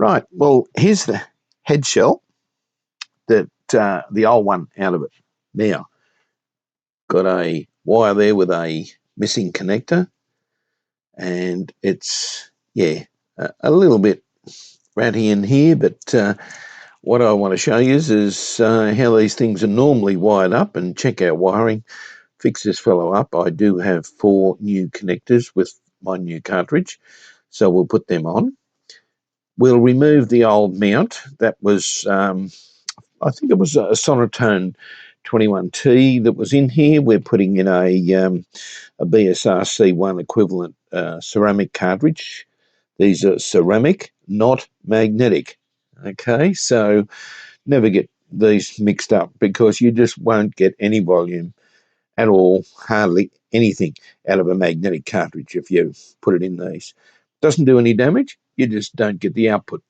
Right, well, here's the head shell, that the old one out of it. Now, got a wire there with a missing connector, and it's, yeah, a little bit ratty in here, but what I want to show you is how these things are normally wired up, and check our wiring. Fix this fellow up. I do have 4 new connectors with my new cartridge, so we'll put them on. We'll remove the old mount. That was, I think it was a Sonotone 21T that was in here. We're putting in a BSR C1 equivalent ceramic cartridge. These are ceramic, not magnetic. Okay, so never get these mixed up, because you just won't get any volume at all, hardly anything, out of a magnetic cartridge if you put it in these. Doesn't do any damage, you just don't get the output.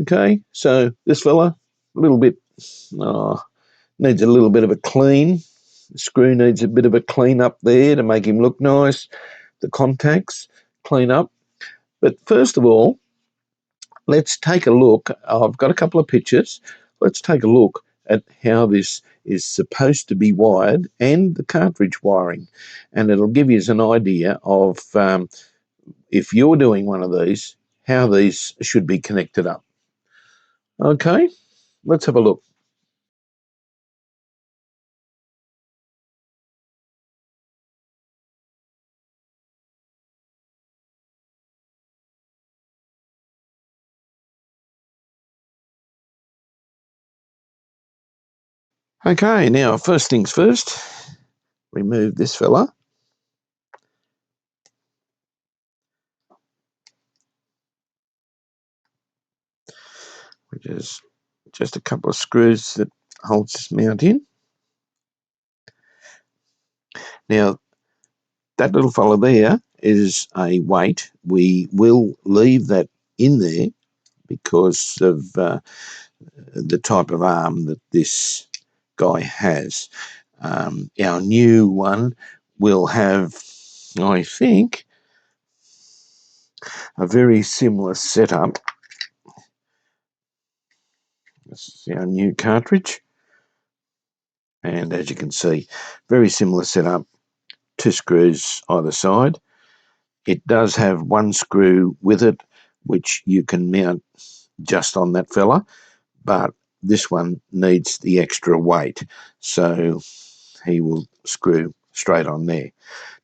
Okay, so this fella, a little bit, needs a little bit of a clean. The screw needs a bit of a clean up there to make him look nice. The contacts, clean up. But first of all, let's take a look. I've got a couple of pictures. Let's take a look at how this is supposed to be wired and the cartridge wiring. And it'll give you an idea of, if you're doing one of these, how these should be connected up. Okay, let's have a look. Okay, now first things first, remove this fella. Which is just a couple of screws that holds this mount in. Now, that little fella there is a weight. We will leave that in there because of the type of arm that this guy has. Our new one will have, I think, a very similar setup. This is our new cartridge. And as you can see, very similar setup, 2 screws either side. It does have 1 screw with it, which you can mount just on that fella, but this one needs the extra weight, so he will screw straight on there.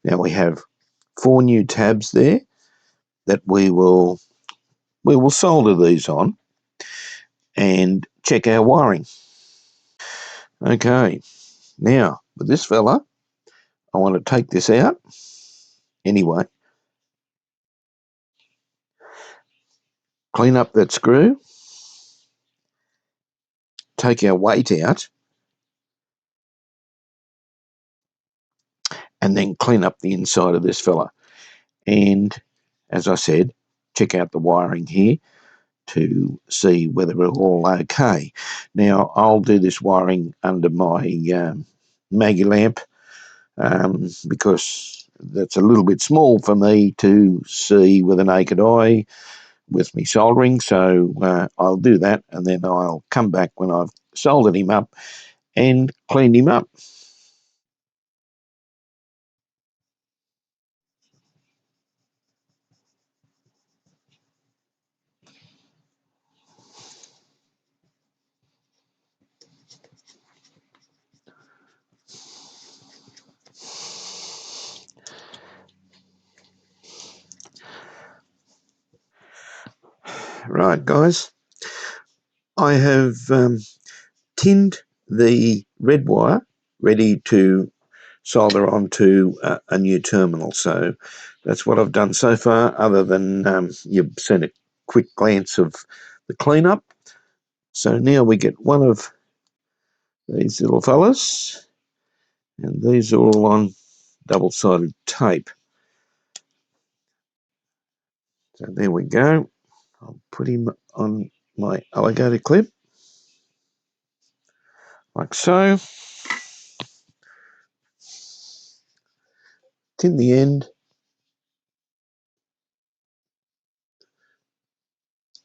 Now we have 4 new tabs there that we will solder these on and check our wiring. Okay, now with this fella, I want to take this out anyway. Clean up that screw, take our weight out, and then clean up the inside of this fella. And as I said, check out the wiring here to see whether it's all okay. Now, I'll do this wiring under my Maggie lamp because that's a little bit small for me to see with a naked eye with me soldering, so I'll do that, and then I'll come back when I've soldered him up and cleaned him up. Right, guys, I have tinned the red wire ready to solder onto a new terminal. So that's what I've done so far, other than you've seen a quick glance of the cleanup. So now we get one of these little fellas, and these are all on double-sided tape. So there we go. I'll put him on my alligator clip, like so. Tin the end.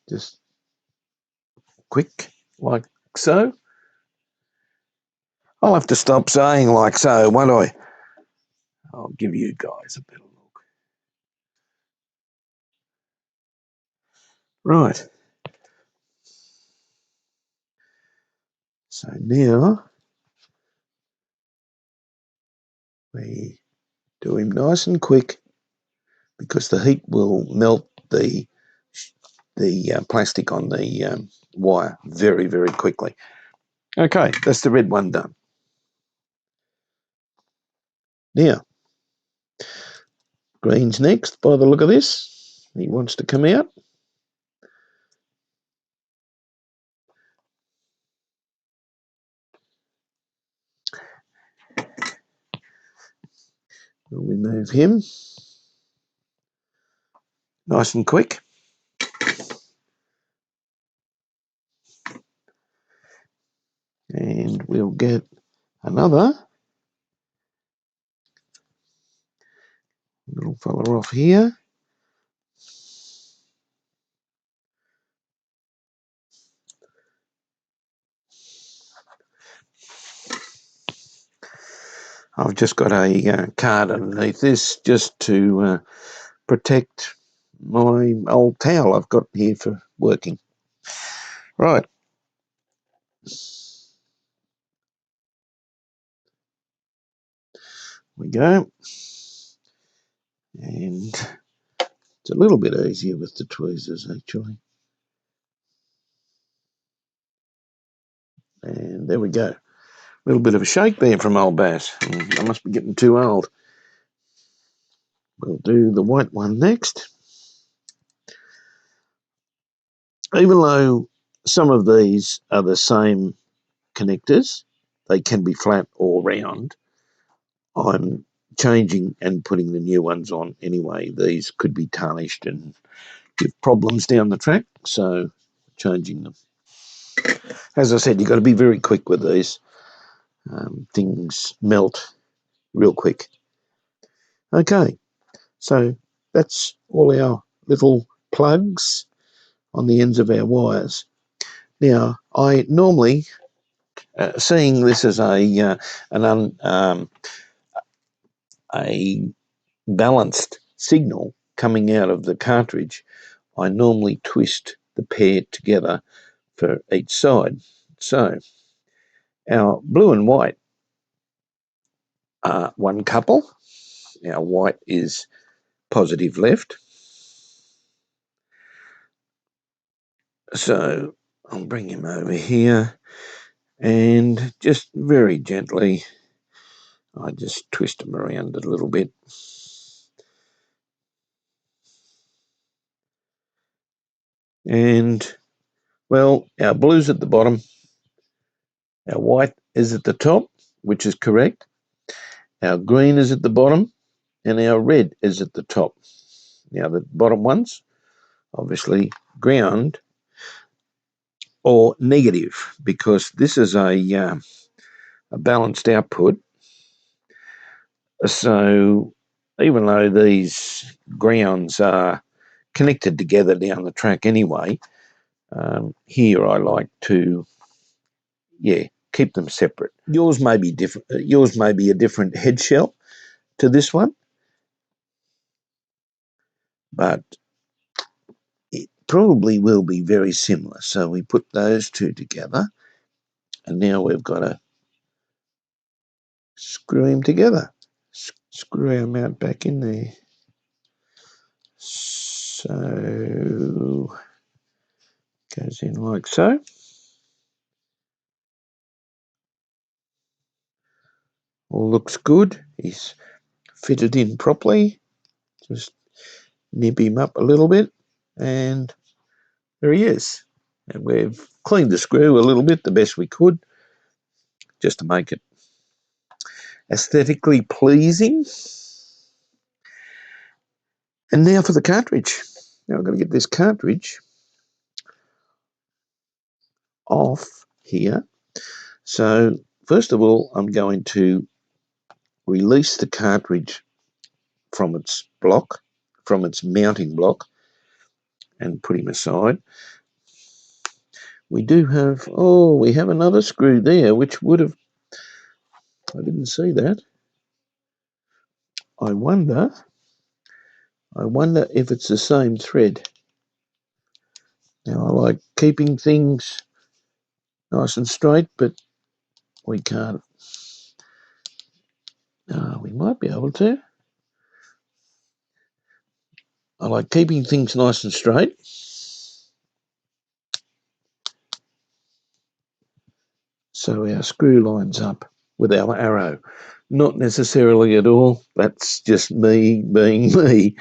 Just quick, like so. I'll have to stop saying like so, won't I? I'll give you guys a better look. Right. So now we do him nice and quick because the heat will melt the plastic on the wire very, very quickly. Okay, that's the red one done. Now, green's next by the look of this. He wants to come out. We'll remove him. Nice and quick. And we'll get another little fella off here. I've just got a card underneath this just to protect my old towel I've got here for working. Right. We go. And it's a little bit easier with the tweezers actually. And there we go. A little bit of a shake there from old Bass. I must be getting too old. We'll do the white one next. Even though some of these are the same connectors, they can be flat or round. I'm changing and putting the new ones on anyway. These could be tarnished and give problems down the track, so changing them. As I said, you've got to be very quick with these. Things melt real quick. Okay, so that's all our little plugs on the ends of our wires. Now, I normally, seeing this as a balanced signal coming out of the cartridge, I normally twist the pair together for each side. So our blue and white are one couple. Our white is positive left. So I'll bring him over here and just very gently, I just twist him around a little bit. And, well, our blue's at the bottom. Our white is at the top, which is correct. Our green is at the bottom, and our red is at the top. Now, the bottom ones, obviously ground or negative, because this is a balanced output. So even though these grounds are connected together down the track anyway, here I like to, keep them separate. Yours may be different. Yours may be a different head shell to this one, but it probably will be very similar. So we put those two together, and now we've got to screw him together. Screw our mount back in there. So goes in like so. All looks good. He's fitted in properly. Just nip him up a little bit, and there he is. And we've cleaned the screw a little bit, the best we could, just to make it aesthetically pleasing. And now for the cartridge. Now I've got to get this cartridge off here. So first of all, I'm going to release the cartridge from its block, from its mounting block, and put him aside. we do have, we have another screw there, which would have, I didn't see that. I wonder if it's the same thread. Now, I like keeping things nice and straight, but we can't. We might be able to. I like keeping things nice and straight. So our screw lines up with our arrow. Not necessarily at all. That's just me being me.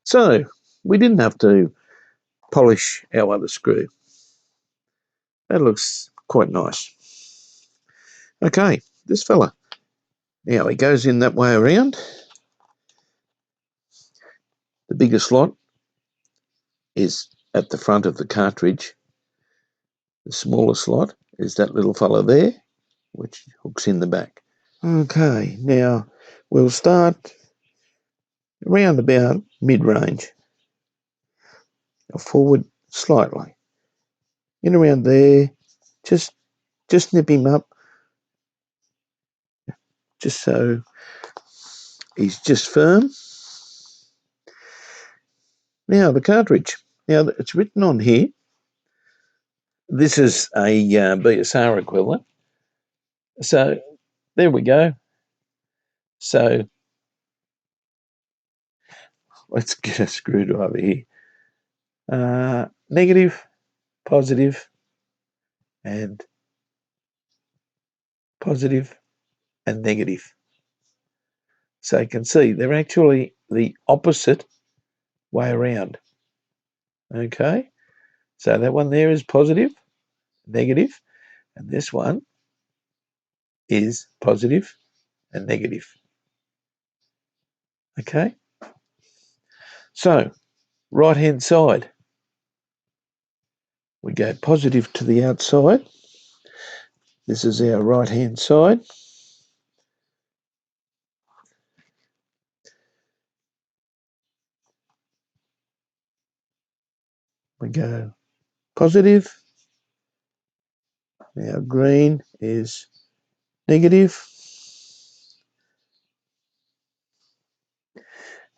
So we didn't have to polish our other screw. That looks quite nice. Okay, this fella. Now he goes in that way around. The bigger slot is at the front of the cartridge. The smaller slot is that little fella there, which hooks in the back. Okay, now we'll start around about mid-range. Forward slightly. In around there, just nip him up, just so he's just firm. Now the cartridge. Now it's written on here. This is a BSR equivalent. So there we go. So let's get a screwdriver here. Negative, positive, and positive and negative. So you can see they're actually the opposite way around. Okay, so that one there is positive, negative, and this one is positive and negative. Okay, so right hand side, we go positive to the outside. This is our right hand side. We go positive. Now green is negative.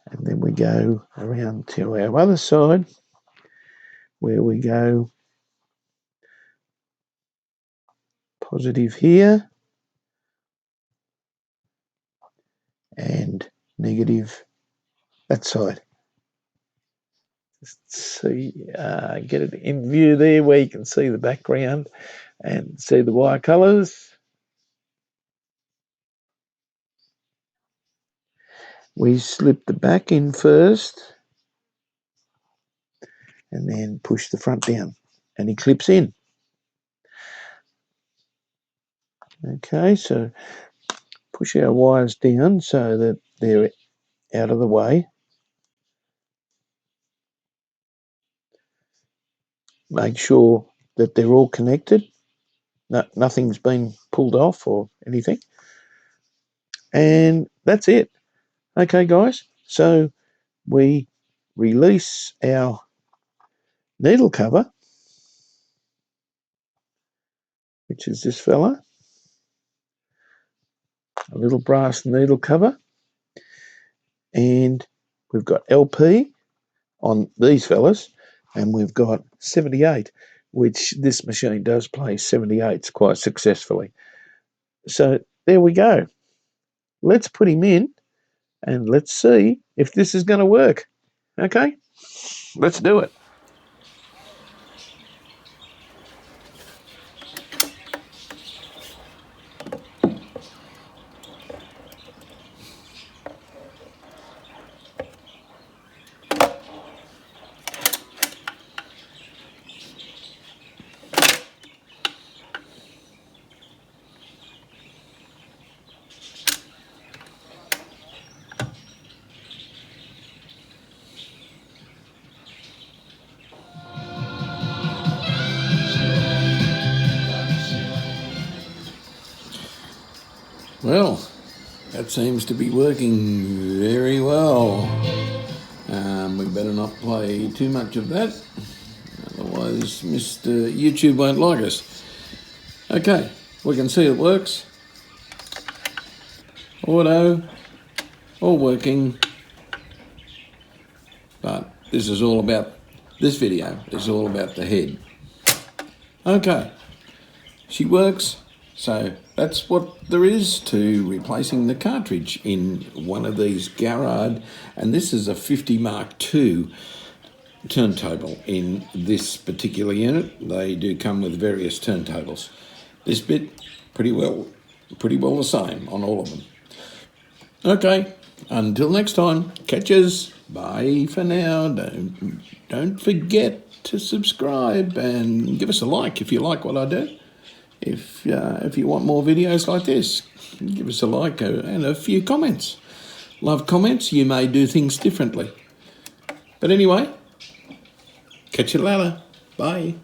And then we go around to our other side where we go positive here and negative that side. Just see, get it in view there where you can see the background and see the wire colours. We slip the back in first and then push the front down and he clips in. Okay, so push our wires down so that they're out of the way. Make sure that they're all connected. Nothing's been pulled off or anything. And that's it. Okay, guys, so we release our needle cover, which is this fella, a little brass needle cover, and we've got LP on these fellas, and we've got 78, which this machine does play 78s quite successfully. So there we go. Let's put him in and let's see if this is going to work. Okay, let's do it. Well, that seems to be working very well. We better not play too much of that, otherwise otherwise Mr. YouTube won't like us. Okay, we can see it works. Auto, all working. But this video is all about the head. Okay, she works. So that's what there is to replacing the cartridge in one of these Garrard, and this is a 50 Mark II turntable in this particular unit. They do come with various turntables. This bit, pretty well the same on all of them. Okay, until next time, catches. Bye for now. Don't forget to subscribe and give us a like if you like what I do. If you want more videos like this, give us a like and a few comments. Love comments. You may do things differently. But anyway, catch you later. Bye.